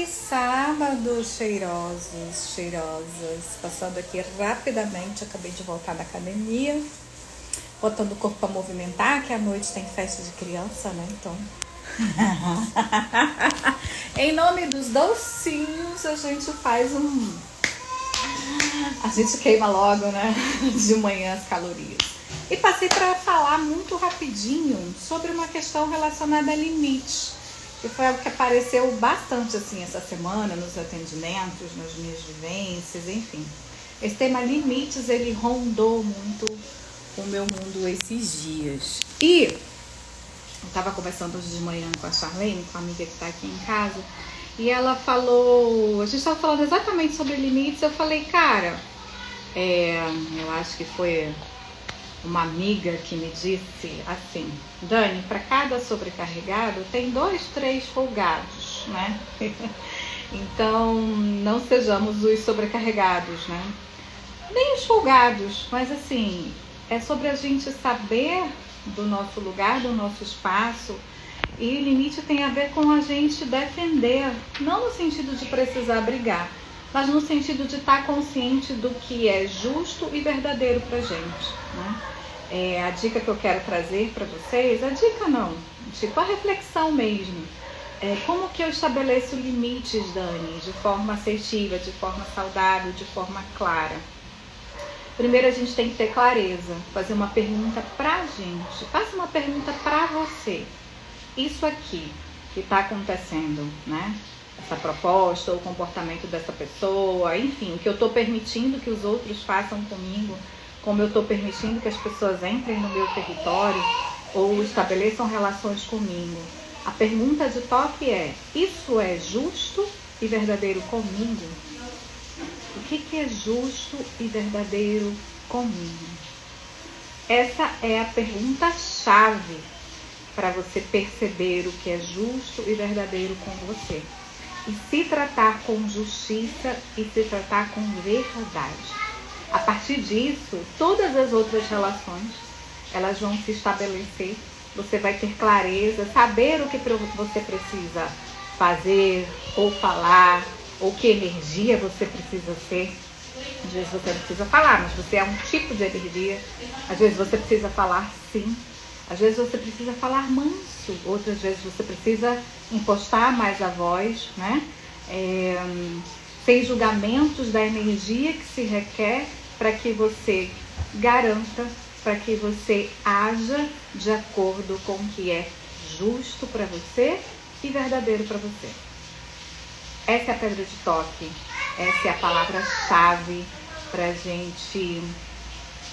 sábado, cheirosos, cheirosas. Passando aqui rapidamente, acabei de voltar da academia, botando o corpo para movimentar, que à noite tem festa de criança, né? Então, em nome dos docinhos, a gente faz a gente queima logo, né? De manhã as calorias. E passei para falar muito rapidinho sobre uma questão relacionada a limite, que foi algo que apareceu bastante assim essa semana nos atendimentos, nas minhas vivências, enfim. Esse tema limites, ele rondou muito o meu mundo esses dias. E eu estava conversando hoje de manhã com a Charlene, com a amiga que está aqui em casa, e ela falou, a gente estava falando exatamente sobre limites. Eu falei, cara, eu acho que foi uma amiga que me disse assim: Dani, para cada sobrecarregado tem 2, 3 folgados, né? Então não sejamos os sobrecarregados, né? Nem os folgados, mas assim, é sobre a gente saber do nosso lugar, do nosso espaço. E limite tem a ver com a gente defender, não no sentido de precisar brigar, mas no sentido de estar consciente do que é justo e verdadeiro pra gente, né? A dica que eu quero trazer para vocês, a dica não, tipo a reflexão mesmo. Como que eu estabeleço limites, Dani, de forma assertiva, de forma saudável, de forma clara? Primeiro a gente tem que ter clareza, fazer uma pergunta pra gente. Faça uma pergunta pra você. Isso aqui que está acontecendo, né? Essa proposta ou o comportamento dessa pessoa, enfim, o que eu estou permitindo que os outros façam comigo, como eu estou permitindo que as pessoas entrem no meu território ou estabeleçam relações comigo. A pergunta de toque é: isso é justo e verdadeiro comigo? O que é justo e verdadeiro comigo? Essa é a pergunta-chave para você perceber o que é justo e verdadeiro com você. E se tratar com justiça e se tratar com verdade. A partir disso, todas as outras relações, elas vão se estabelecer. Você vai ter clareza, saber o que você precisa fazer ou falar, ou que energia você precisa ser. Às vezes você não precisa falar, mas você é um tipo de energia. Às vezes você precisa falar sim. Às vezes você precisa falar manso, outras vezes você precisa impostar mais a voz, né? Sem julgamentos da energia que se requer para que você garanta, para que você haja de acordo com o que é justo para você e verdadeiro para você. Essa é a pedra de toque, essa é a palavra-chave para a gente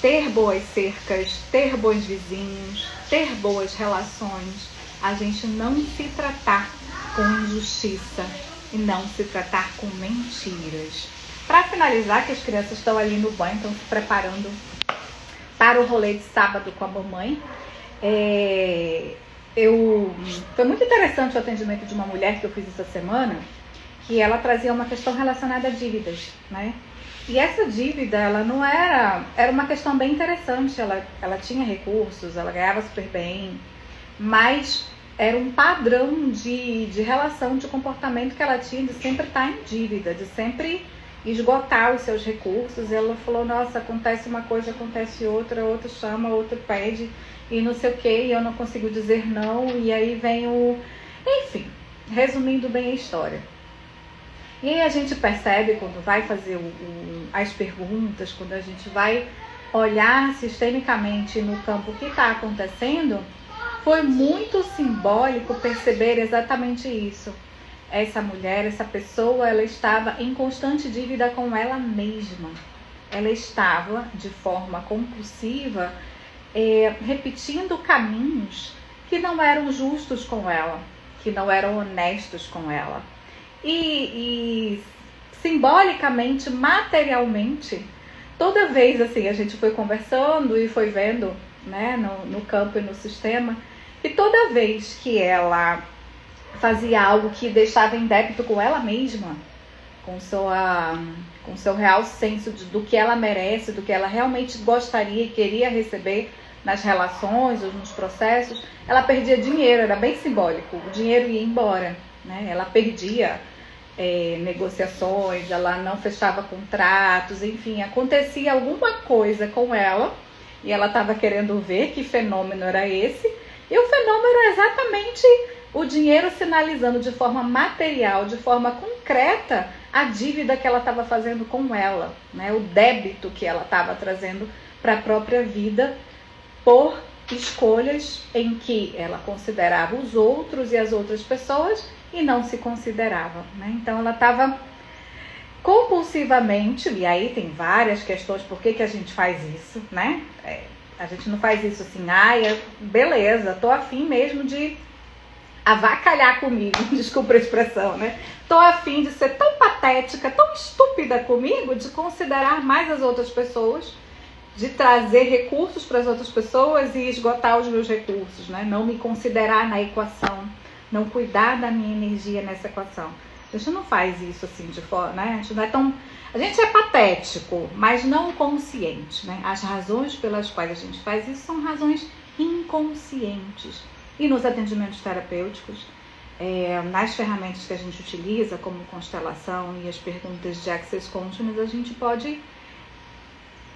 ter boas cercas, ter bons vizinhos, ter boas relações, a gente não se tratar com injustiça e não se tratar com mentiras. Para finalizar, que as crianças estão ali no banho, estão se preparando para o rolê de sábado com a mamãe. Foi muito interessante o atendimento de uma mulher que eu fiz essa semana, que ela trazia uma questão relacionada a dívidas, né? E essa dívida, ela não era uma questão bem interessante, ela tinha recursos, ela ganhava super bem, mas era um padrão de relação, de comportamento que ela tinha de sempre estar em dívida, de sempre esgotar os seus recursos. E ela falou, nossa, acontece uma coisa, acontece outra, outro chama, outro pede, e não sei o que, e eu não consigo dizer não, e aí vem Enfim, resumindo bem a história. E aí a gente percebe, quando vai fazer as perguntas, quando a gente vai olhar sistemicamente no campo o que está acontecendo, foi muito simbólico perceber exatamente isso. Essa mulher, essa pessoa, ela estava em constante dívida com ela mesma. Ela estava, de forma compulsiva, repetindo caminhos que não eram justos com ela, que não eram honestos com ela. E simbolicamente, materialmente, toda vez assim, a gente foi conversando e foi vendo, né, no campo e no sistema, e toda vez que ela fazia algo que deixava em débito com ela mesma, com seu real senso do que ela merece, do que ela realmente gostaria e queria receber nas relações ou nos processos, ela perdia dinheiro. Era bem simbólico, o dinheiro ia embora, né? Ela perdia negociações, ela não fechava contratos, enfim, acontecia alguma coisa com ela e ela estava querendo ver que fenômeno era esse, e o fenômeno é exatamente o dinheiro sinalizando de forma material, de forma concreta, a dívida que ela estava fazendo com ela, né? O débito que ela estava trazendo para a própria vida por escolhas em que ela considerava os outros e as outras pessoas e não se considerava, né? Então ela estava compulsivamente, e aí tem várias questões por que a gente faz isso, né? A gente não faz isso assim, beleza, tô afim mesmo de avacalhar comigo, desculpa a expressão, né? Tô afim de ser tão patética, tão estúpida comigo, de considerar mais as outras pessoas, de trazer recursos para as outras pessoas e esgotar os meus recursos, né? Não me considerar na equação, não cuidar da minha energia nessa equação. A gente não faz isso assim de fora, né? A gente não é tão... A gente é patético, mas não consciente, né? As razões pelas quais a gente faz isso são razões inconscientes. E nos atendimentos terapêuticos, nas ferramentas que a gente utiliza, como constelação e as perguntas de Access Consciousness, a gente pode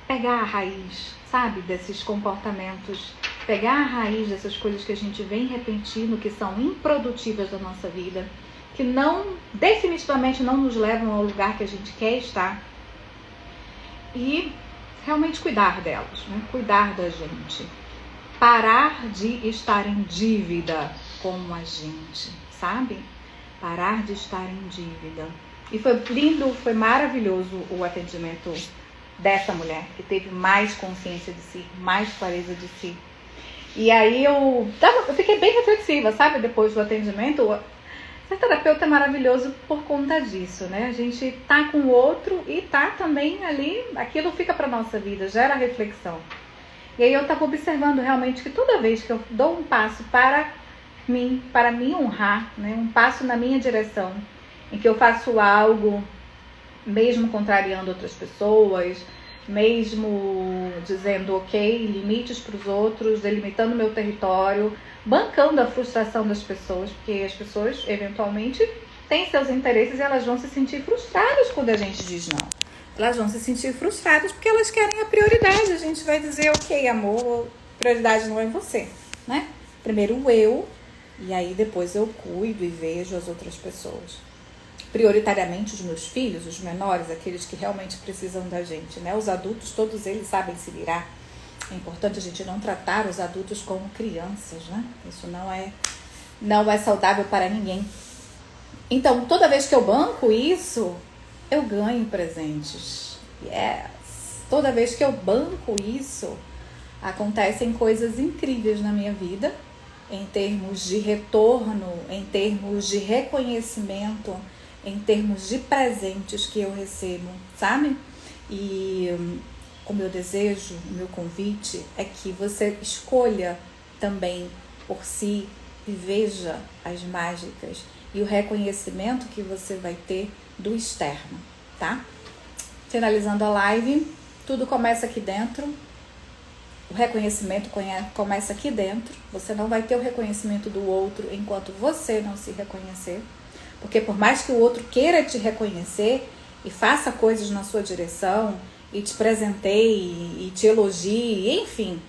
pegar a raiz, sabe, desses comportamentos, pegar a raiz dessas coisas que a gente vem repetindo, que são improdutivas da nossa vida, que definitivamente não nos levam ao lugar que a gente quer estar, e realmente cuidar delas, né? Cuidar da gente. Parar de estar em dívida com a gente, sabe? Parar de estar em dívida. E foi lindo, foi maravilhoso o atendimento dessa mulher, que teve mais consciência de si, mais clareza de si. E aí eu fiquei bem reflexiva, sabe? Depois do atendimento, ser terapeuta é maravilhoso por conta disso, né? A gente tá com o outro e tá também ali, aquilo fica pra nossa vida, gera reflexão. E aí eu estava observando realmente que toda vez que eu dou um passo para me honrar, né, um passo na minha direção, em que eu faço algo, mesmo contrariando outras pessoas, mesmo dizendo ok, limites para os outros, delimitando meu território, bancando a frustração das pessoas, porque as pessoas eventualmente têm seus interesses e elas vão se sentir frustradas quando a gente diz não. Elas vão se sentir frustradas porque elas querem a prioridade. A gente vai dizer, ok, amor, prioridade não é você, né? Primeiro eu, e aí depois eu cuido e vejo as outras pessoas. Prioritariamente os meus filhos, os menores, aqueles que realmente precisam da gente, né? Os adultos, todos eles sabem se virar. É importante a gente não tratar os adultos como crianças, né? Isso não é saudável para ninguém. Então, toda vez que eu banco isso, eu ganho presentes. Yes! Toda vez que eu banco isso, acontecem coisas incríveis na minha vida, em termos de retorno, em termos de reconhecimento, em termos de presentes que eu recebo, sabe? E o meu desejo, o meu convite é que você escolha também por si e veja as mágicas e o reconhecimento que você vai ter do externo, tá? Finalizando a live, tudo começa aqui dentro. O reconhecimento começa aqui dentro. Você não vai ter o reconhecimento do outro enquanto você não se reconhecer. Porque por mais que o outro queira te reconhecer e faça coisas na sua direção e te presenteie e te elogie, enfim,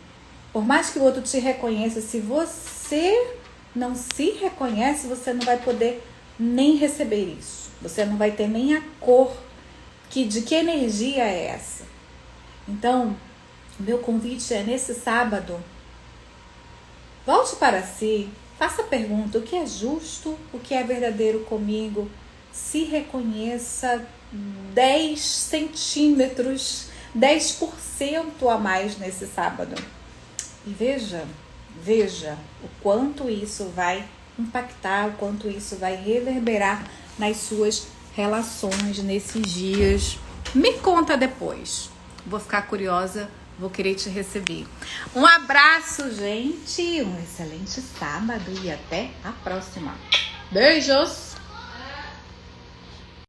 por mais que o outro te reconheça, se você não se reconhece, você não vai poder nem receber isso. Você não vai ter nem a cor de que energia é essa. Então, o meu convite é nesse sábado, volte para si, faça a pergunta, o que é justo, o que é verdadeiro comigo, se reconheça 10 centímetros, 10% a mais nesse sábado. E veja o quanto isso vai impactar, o quanto isso vai reverberar nas suas relações nesses dias. Me conta depois. Vou ficar curiosa, vou querer te receber. Um abraço, gente. Um excelente sábado e até a próxima. Beijos!